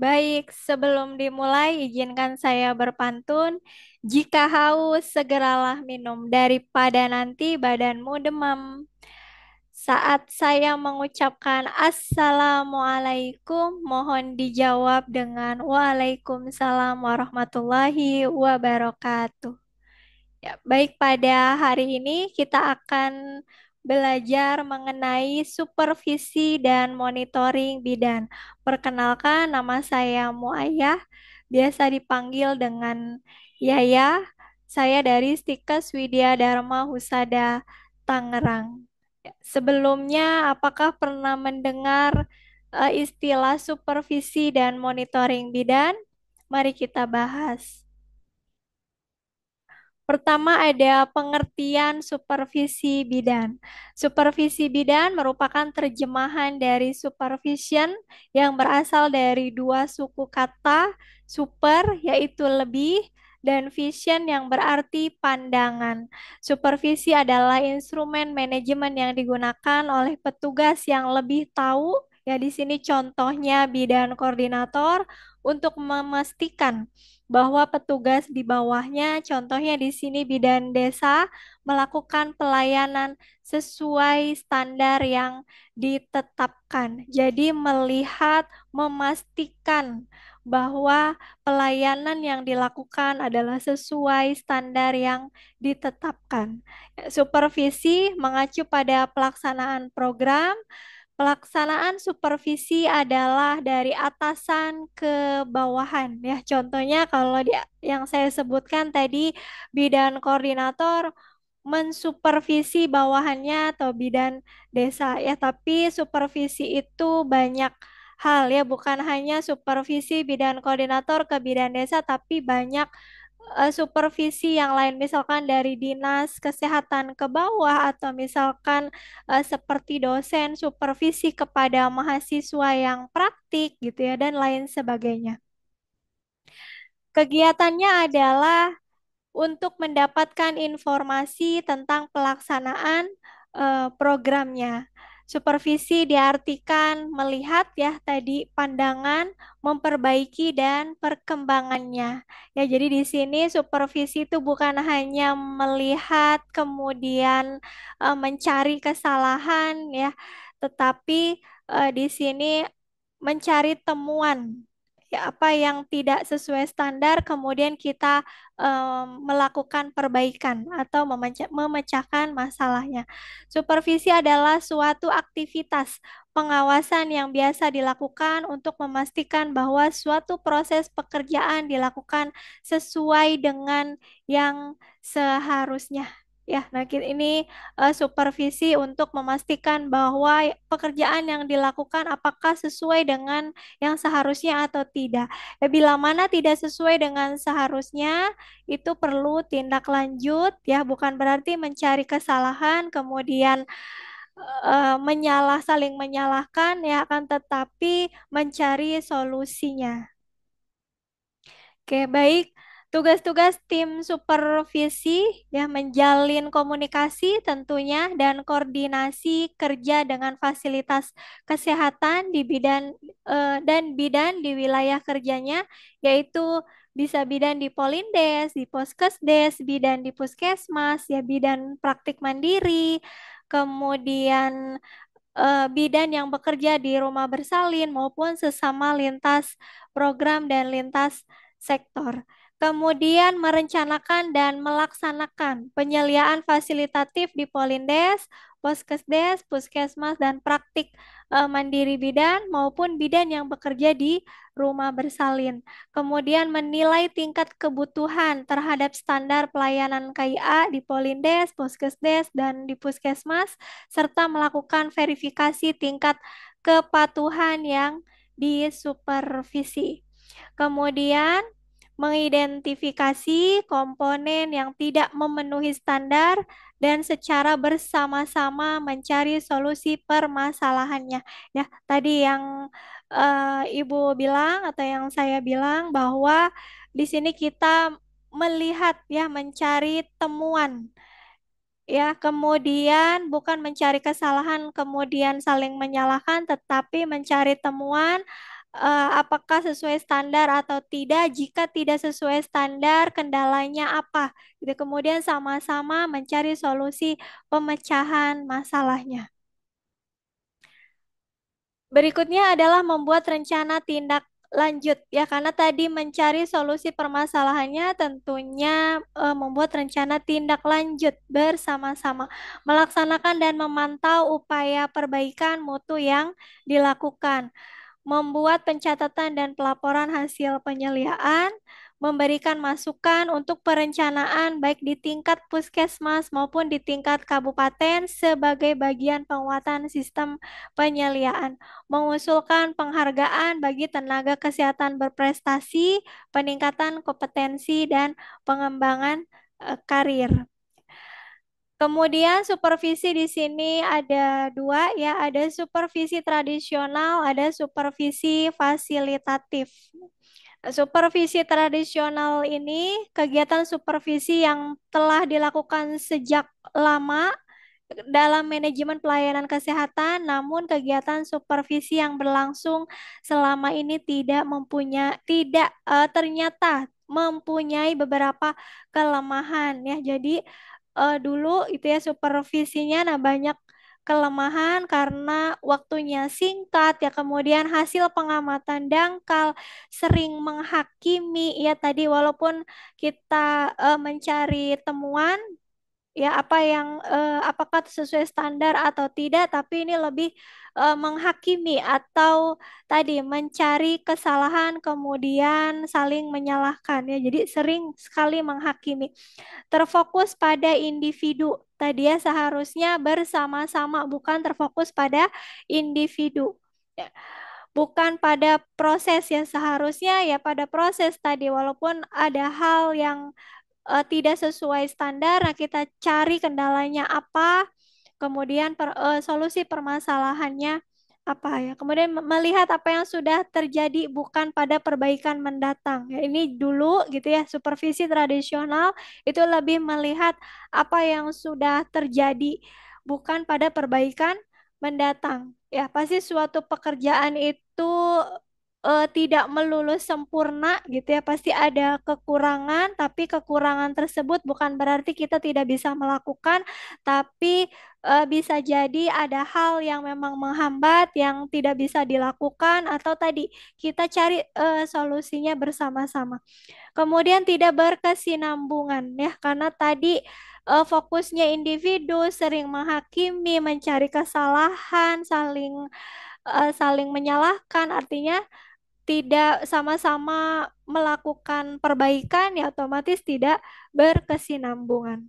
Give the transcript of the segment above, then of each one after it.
Baik, sebelum dimulai, izinkan saya berpantun. Jika haus, segeralah minum daripada nanti badanmu demam. Saat saya mengucapkan Assalamualaikum, mohon dijawab dengan Waalaikumsalam warahmatullahi wabarakatuh. Ya, baik, pada hari ini kita akan belajar mengenai supervisi dan monitoring bidan. Perkenalkan, nama saya Muayyah, biasa dipanggil dengan Yaya. Saya dari Stikes Widya Dharma Husada, Tangerang. Ya, sebelumnya, apakah pernah mendengar istilah supervisi dan monitoring bidan? Mari kita bahas. Pertama ada pengertian supervisi bidan. Supervisi bidan merupakan terjemahan dari supervision yang berasal dari dua suku kata super yaitu lebih dan vision yang berarti pandangan. Supervisi adalah instrumen manajemen yang digunakan oleh petugas yang lebih tahu, ya di sini contohnya bidan koordinator untuk memastikan bahwa petugas di bawahnya, contohnya di sini bidan desa, melakukan pelayanan sesuai standar yang ditetapkan. Jadi melihat, memastikan bahwa pelayanan yang dilakukan adalah sesuai standar yang ditetapkan. Supervisi mengacu pada pelaksanaan program. Pelaksanaan supervisi adalah dari atasan ke bawahan ya. Contohnya kalau yang saya sebutkan tadi bidan koordinator mensupervisi bawahannya atau bidan desa ya, tapi supervisi itu banyak hal ya, bukan hanya supervisi bidan koordinator ke bidan desa, tapi banyak supervisi yang lain, misalkan dari dinas kesehatan ke bawah atau misalkan seperti dosen supervisi kepada mahasiswa yang praktik gitu ya, dan lain sebagainya. Kegiatannya adalah untuk mendapatkan informasi tentang pelaksanaan programnya. Supervisi diartikan melihat ya tadi pandangan, memperbaiki dan perkembangannya. Ya, jadi di sini supervisi itu bukan hanya melihat kemudian mencari kesalahan ya, tetapi di sini mencari temuan ya apa yang tidak sesuai standar, kemudian kita melakukan perbaikan atau memecahkan masalahnya. Supervisi adalah suatu aktivitas pengawasan yang biasa dilakukan untuk memastikan bahwa suatu proses pekerjaan dilakukan sesuai dengan yang seharusnya. Ya, nah ini supervisi untuk memastikan bahwa pekerjaan yang dilakukan apakah sesuai dengan yang seharusnya atau tidak. Ya, bila mana tidak sesuai dengan seharusnya, itu perlu tindak lanjut ya, bukan berarti mencari kesalahan kemudian saling menyalahkan ya, akan tetapi mencari solusinya. Oke, baik. Tugas-tugas tim supervisi ya menjalin komunikasi tentunya dan koordinasi kerja dengan fasilitas kesehatan di bidan dan bidan di wilayah kerjanya, yaitu bisa bidan di Polindes, di Poskesdes, bidan di Puskesmas, ya bidan praktik mandiri, kemudian bidan yang bekerja di rumah bersalin maupun sesama lintas program dan lintas sektor. Kemudian merencanakan dan melaksanakan penyediaan fasilitatif di Polindes, Poskesdes, Puskesmas, dan praktik mandiri bidan maupun bidan yang bekerja di rumah bersalin. Kemudian menilai tingkat kebutuhan terhadap standar pelayanan KIA di Polindes, Poskesdes, dan di Puskesmas, serta melakukan verifikasi tingkat kepatuhan yang disupervisi. Kemudian mengidentifikasi komponen yang tidak memenuhi standar dan secara bersama-sama mencari solusi permasalahannya. Ya, tadi yang Ibu bilang atau yang saya bilang bahwa di sini kita melihat ya mencari temuan ya, kemudian bukan mencari kesalahan kemudian saling menyalahkan, tetapi mencari temuan apakah sesuai standar atau tidak. Jika tidak sesuai standar, kendalanya apa? Gitu. Kemudian sama-sama mencari solusi pemecahan masalahnya. Berikutnya adalah membuat rencana tindak lanjut ya karena tadi mencari solusi permasalahannya tentunya membuat rencana tindak lanjut bersama-sama melaksanakan dan memantau upaya perbaikan mutu yang dilakukan, membuat pencatatan dan pelaporan hasil penyeliaan, memberikan masukan untuk perencanaan baik di tingkat puskesmas maupun di tingkat kabupaten sebagai bagian penguatan sistem penyeliaan, mengusulkan penghargaan bagi tenaga kesehatan berprestasi, peningkatan kompetensi dan pengembangan karir. Kemudian supervisi di sini ada dua ya, ada supervisi tradisional, ada supervisi fasilitatif. Supervisi tradisional ini kegiatan supervisi yang telah dilakukan sejak lama dalam manajemen pelayanan kesehatan, namun kegiatan supervisi yang berlangsung selama ini tidak ternyata mempunyai beberapa kelemahan ya. Jadi dulu itu ya supervisinya nah banyak kelemahan karena waktunya singkat ya, kemudian hasil pengamatan dangkal, sering menghakimi ya tadi walaupun kita mencari temuan ya apa yang apakah sesuai standar atau tidak, tapi ini lebih menghakimi atau tadi mencari kesalahan kemudian saling menyalahkan ya. Jadi sering sekali menghakimi. Terfokus pada individu. Tadi ya seharusnya bersama-sama bukan terfokus pada individu. Ya. Bukan pada proses ya seharusnya ya pada proses tadi walaupun ada hal yang tidak sesuai standar, nah kita cari kendalanya apa, kemudian solusi permasalahannya apa ya. Kemudian melihat apa yang sudah terjadi bukan pada perbaikan mendatang. Ya, ini dulu gitu ya, supervisi tradisional itu lebih melihat apa yang sudah terjadi bukan pada perbaikan mendatang. Ya, pasti suatu pekerjaan itu tidak melulu sempurna gitu ya. Pasti ada kekurangan, tapi kekurangan tersebut bukan berarti kita tidak bisa melakukan, tapi bisa jadi ada hal yang memang menghambat yang tidak bisa dilakukan atau tadi kita cari solusinya bersama-sama. Kemudian tidak berkesinambungan ya karena tadi fokusnya individu sering menghakimi, mencari kesalahan, saling menyalahkan artinya tidak sama-sama melakukan perbaikan ya otomatis tidak berkesinambungan.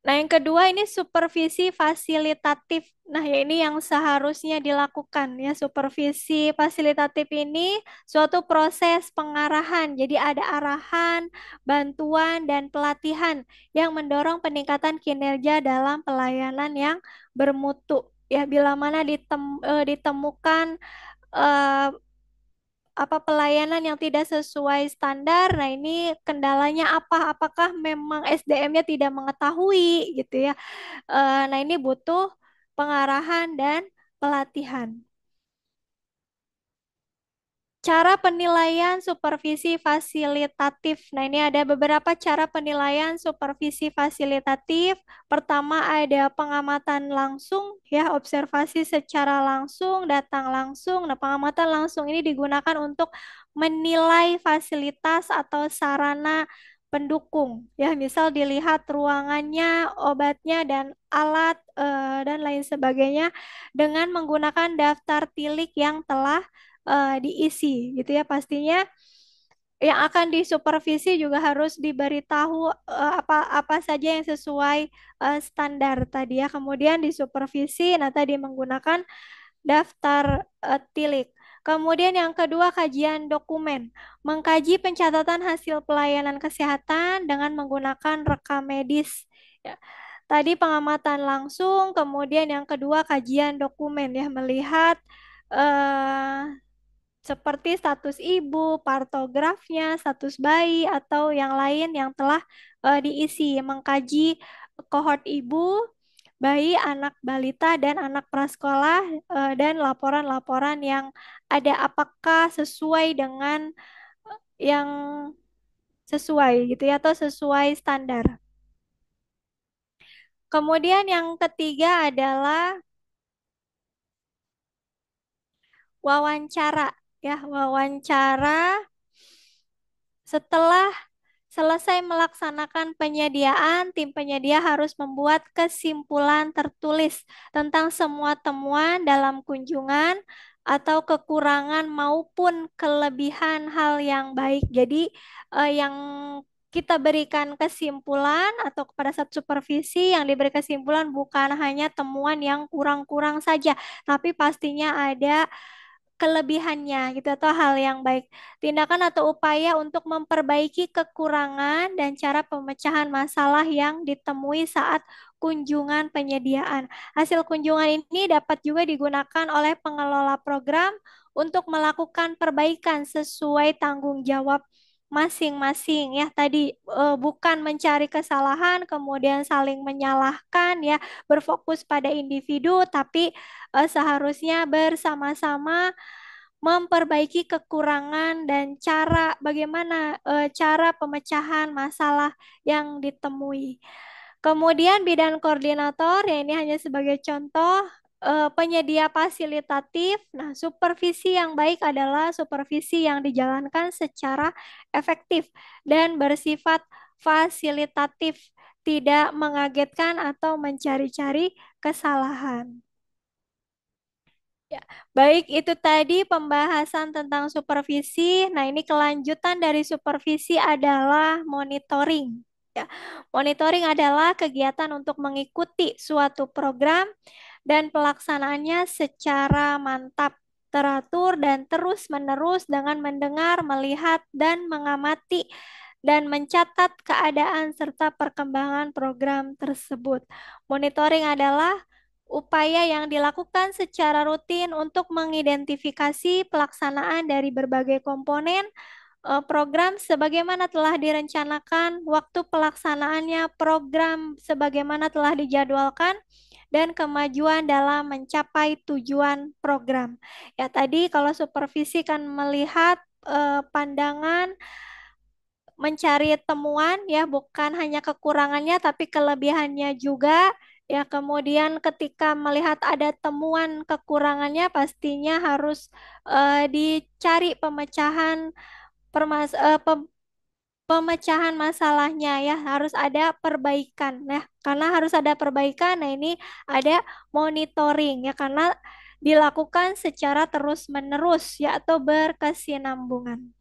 Nah, yang kedua ini supervisi fasilitatif. Nah, ya ini yang seharusnya dilakukan ya. Supervisi fasilitatif ini suatu proses pengarahan. Jadi ada arahan, bantuan, dan pelatihan yang mendorong peningkatan kinerja dalam pelayanan yang bermutu. Ya, bila mana ditemukan eh, apa pelayanan yang tidak sesuai standar. Nah, ini kendalanya apa? Apakah memang SDM-nya tidak mengetahui gitu ya? Nah, ini butuh pengarahan dan pelatihan. Cara penilaian supervisi fasilitatif. Nah, ini ada beberapa cara penilaian supervisi fasilitatif. Pertama ada pengamatan langsung, ya, observasi secara langsung, datang langsung. Nah, pengamatan langsung ini digunakan untuk menilai fasilitas atau sarana pendukung. Ya, misal dilihat ruangannya, obatnya, dan alat dan lain sebagainya dengan menggunakan daftar tilik yang telah diisi gitu ya pastinya yang akan disupervisi juga harus diberitahu apa saja yang sesuai standar tadi ya kemudian disupervisi nah tadi menggunakan daftar tilik. Kemudian yang kedua kajian dokumen, mengkaji pencatatan hasil pelayanan kesehatan dengan menggunakan rekam medis. Ya. Tadi pengamatan langsung, kemudian yang kedua kajian dokumen ya melihat eh, seperti status ibu, partografnya, status bayi, atau yang lain yang telah diisi, mengkaji kohort ibu, bayi, anak balita, dan anak prasekolah, dan laporan-laporan yang ada apakah sesuai dengan yang sesuai gitu ya atau sesuai standar. Kemudian yang ketiga adalah wawancara ya, wawancara setelah selesai melaksanakan penyediaan, tim penyedia harus membuat kesimpulan tertulis tentang semua temuan dalam kunjungan atau kekurangan maupun kelebihan hal yang baik. Jadi, yang kita berikan kesimpulan atau pada saat supervisi yang diberi kesimpulan bukan hanya temuan yang kurang-kurang saja, tapi pastinya ada kelebihannya gitu atau hal yang baik. Tindakan atau upaya untuk memperbaiki kekurangan dan cara pemecahan masalah yang ditemui saat kunjungan penyediaan. Hasil kunjungan ini dapat juga digunakan oleh pengelola program untuk melakukan perbaikan sesuai tanggung jawab masing-masing ya tadi bukan mencari kesalahan kemudian saling menyalahkan ya berfokus pada individu tapi seharusnya bersama-sama memperbaiki kekurangan dan cara bagaimana cara pemecahan masalah yang ditemui. Kemudian bidang koordinator, ya ini hanya sebagai contoh penyedia fasilitatif. Nah, supervisi yang baik adalah supervisi yang dijalankan secara efektif dan bersifat fasilitatif, tidak mengagetkan atau mencari-cari kesalahan. Ya, baik itu tadi pembahasan tentang supervisi. Nah, ini kelanjutan dari supervisi adalah monitoring. Ya, monitoring adalah kegiatan untuk mengikuti suatu program dan pelaksanaannya secara mantap, teratur, dan terus-menerus dengan mendengar, melihat, dan mengamati dan mencatat keadaan serta perkembangan program tersebut. Monitoring adalah upaya yang dilakukan secara rutin untuk mengidentifikasi pelaksanaan dari berbagai komponen program sebagaimana telah direncanakan, waktu pelaksanaannya, program sebagaimana telah dijadwalkan, dan kemajuan dalam mencapai tujuan program. Ya, tadi kalau supervisi kan melihat pandangan mencari temuan ya bukan hanya kekurangannya tapi kelebihannya juga ya kemudian ketika melihat ada temuan kekurangannya pastinya harus dicari pemecahan masalahnya ya harus ada perbaikan nah karena harus ada perbaikan nah ini ada monitoring ya karena dilakukan secara terus-menerus ya atau berkesinambungan.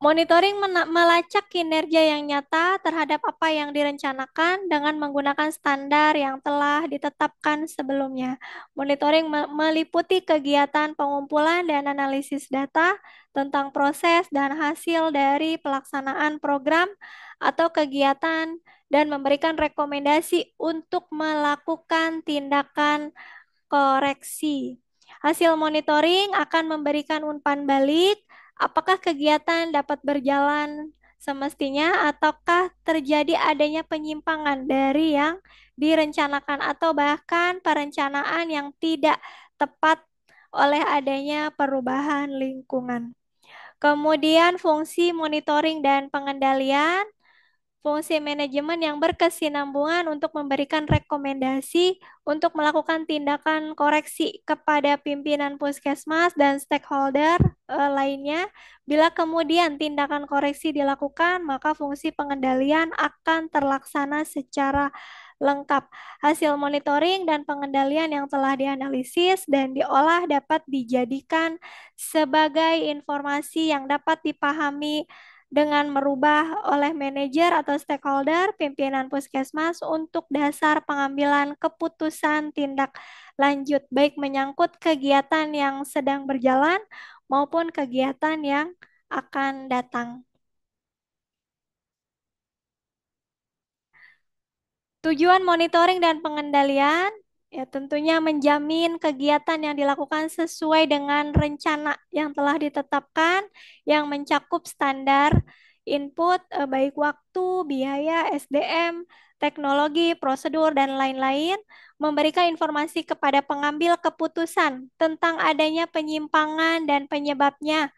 Monitoring melacak kinerja yang nyata terhadap apa yang direncanakan dengan menggunakan standar yang telah ditetapkan sebelumnya. Monitoring meliputi kegiatan pengumpulan dan analisis data tentang proses dan hasil dari pelaksanaan program atau kegiatan dan memberikan rekomendasi untuk melakukan tindakan koreksi. Hasil monitoring akan memberikan umpan balik apakah kegiatan dapat berjalan semestinya ataukah terjadi adanya penyimpangan dari yang direncanakan atau bahkan perencanaan yang tidak tepat oleh adanya perubahan lingkungan. Kemudian fungsi monitoring dan pengendalian fungsi manajemen yang berkesinambungan untuk memberikan rekomendasi untuk melakukan tindakan koreksi kepada pimpinan puskesmas dan stakeholder lainnya. Bila kemudian tindakan koreksi dilakukan, maka fungsi pengendalian akan terlaksana secara lengkap. Hasil monitoring dan pengendalian yang telah dianalisis dan diolah dapat dijadikan sebagai informasi yang dapat dipahami dengan merubah oleh manajer atau stakeholder pimpinan puskesmas untuk dasar pengambilan keputusan tindak lanjut baik menyangkut kegiatan yang sedang berjalan maupun kegiatan yang akan datang. Tujuan monitoring dan pengendalian ya tentunya menjamin kegiatan yang dilakukan sesuai dengan rencana yang telah ditetapkan yang mencakup standar input baik waktu, biaya, SDM, teknologi, prosedur, dan lain-lain, memberikan informasi kepada pengambil keputusan tentang adanya penyimpangan dan penyebabnya,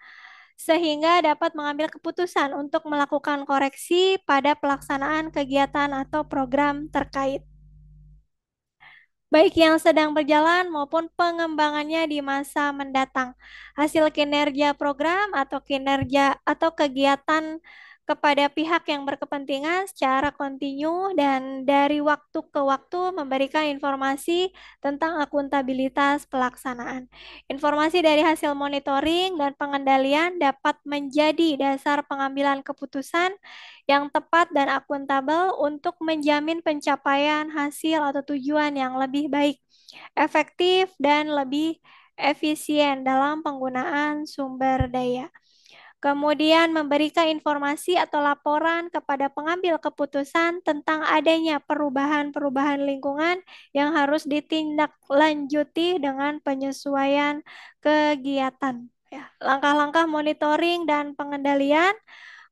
sehingga dapat mengambil keputusan untuk melakukan koreksi pada pelaksanaan kegiatan atau program terkait, baik yang sedang berjalan maupun pengembangannya di masa mendatang. Hasil kinerja program atau kinerja atau kegiatan kepada pihak yang berkepentingan secara kontinu dan dari waktu ke waktu memberikan informasi tentang akuntabilitas pelaksanaan. Informasi dari hasil monitoring dan pengendalian dapat menjadi dasar pengambilan keputusan yang tepat dan akuntabel untuk menjamin pencapaian hasil atau tujuan yang lebih baik, efektif, dan lebih efisien dalam penggunaan sumber daya. Kemudian memberikan informasi atau laporan kepada pengambil keputusan tentang adanya perubahan-perubahan lingkungan yang harus ditindaklanjuti dengan penyesuaian kegiatan. Ya, langkah-langkah monitoring dan pengendalian.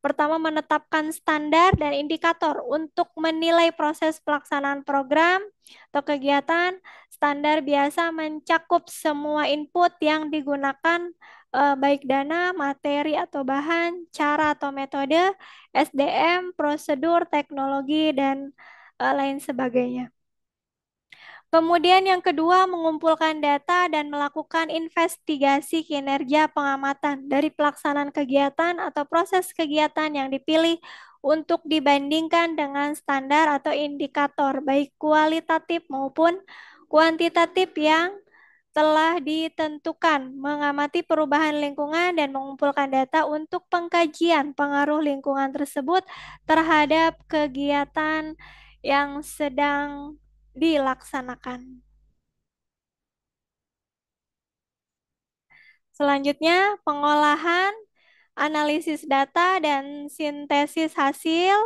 Pertama, menetapkan standar dan indikator untuk menilai proses pelaksanaan program atau kegiatan. Standar biasa mencakup semua input yang digunakan, baik dana, materi atau bahan, cara atau metode, SDM, prosedur, teknologi, dan lain sebagainya. Kemudian yang kedua, mengumpulkan data dan melakukan investigasi kinerja pengamatan dari pelaksanaan kegiatan atau proses kegiatan yang dipilih untuk dibandingkan dengan standar atau indikator baik kualitatif maupun kuantitatif yang telah ditentukan, mengamati perubahan lingkungan dan mengumpulkan data untuk pengkajian pengaruh lingkungan tersebut terhadap kegiatan yang sedang dilaksanakan. Selanjutnya, pengolahan, analisis data, dan sintesis hasil.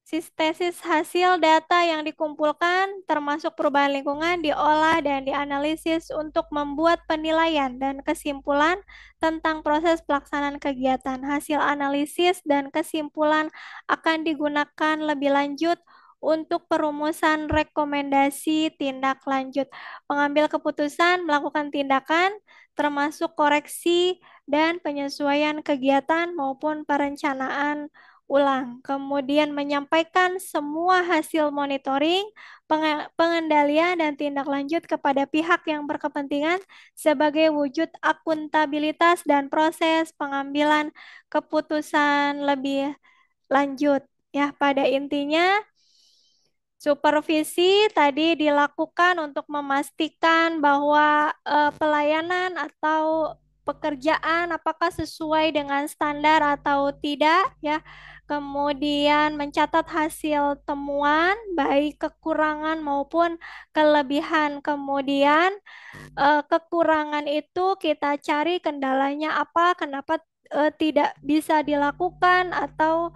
Sintesis hasil data yang dikumpulkan, termasuk perubahan lingkungan, diolah dan dianalisis untuk membuat penilaian dan kesimpulan tentang proses pelaksanaan kegiatan. Hasil analisis dan kesimpulan akan digunakan lebih lanjut untuk perumusan rekomendasi tindak lanjut. Pengambil keputusan melakukan tindakan, termasuk koreksi dan penyesuaian kegiatan maupun perencanaan ulang, kemudian menyampaikan semua hasil monitoring, pengendalian, dan tindak lanjut kepada pihak yang berkepentingan sebagai wujud akuntabilitas dan proses pengambilan keputusan lebih lanjut. Ya, pada intinya supervisi tadi dilakukan untuk memastikan bahwa pelayanan atau pekerjaan apakah sesuai dengan standar atau tidak, ya. Kemudian mencatat hasil temuan baik kekurangan maupun kelebihan. Kemudian kekurangan itu kita cari kendalanya apa, kenapa tidak bisa dilakukan, atau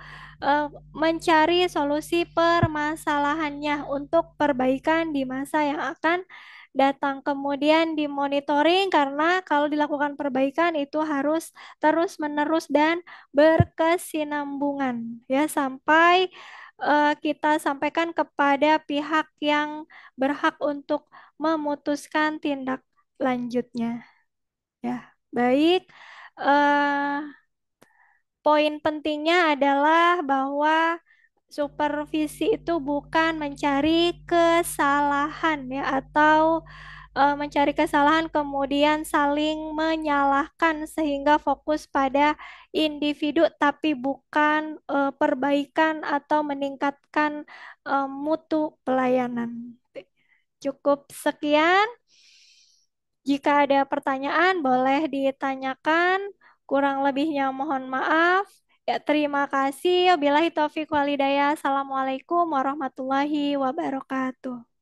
mencari solusi permasalahannya untuk perbaikan di masa yang akan datang. Kemudian dimonitoring karena kalau dilakukan perbaikan itu harus terus-menerus dan berkesinambungan ya sampai kita sampaikan kepada pihak yang berhak untuk memutuskan tindak lanjutnya. Ya, baik. Eh, Poin pentingnya adalah bahwa supervisi itu bukan mencari kesalahan ya atau mencari kesalahan kemudian saling menyalahkan sehingga fokus pada individu tapi bukan perbaikan atau meningkatkan mutu pelayanan. Cukup sekian. Jika ada pertanyaan, boleh ditanyakan. Kurang lebihnya mohon maaf. Ya, terima kasih. Wabillahi taufiq walhidayah. Assalamualaikum warahmatullahi wabarakatuh.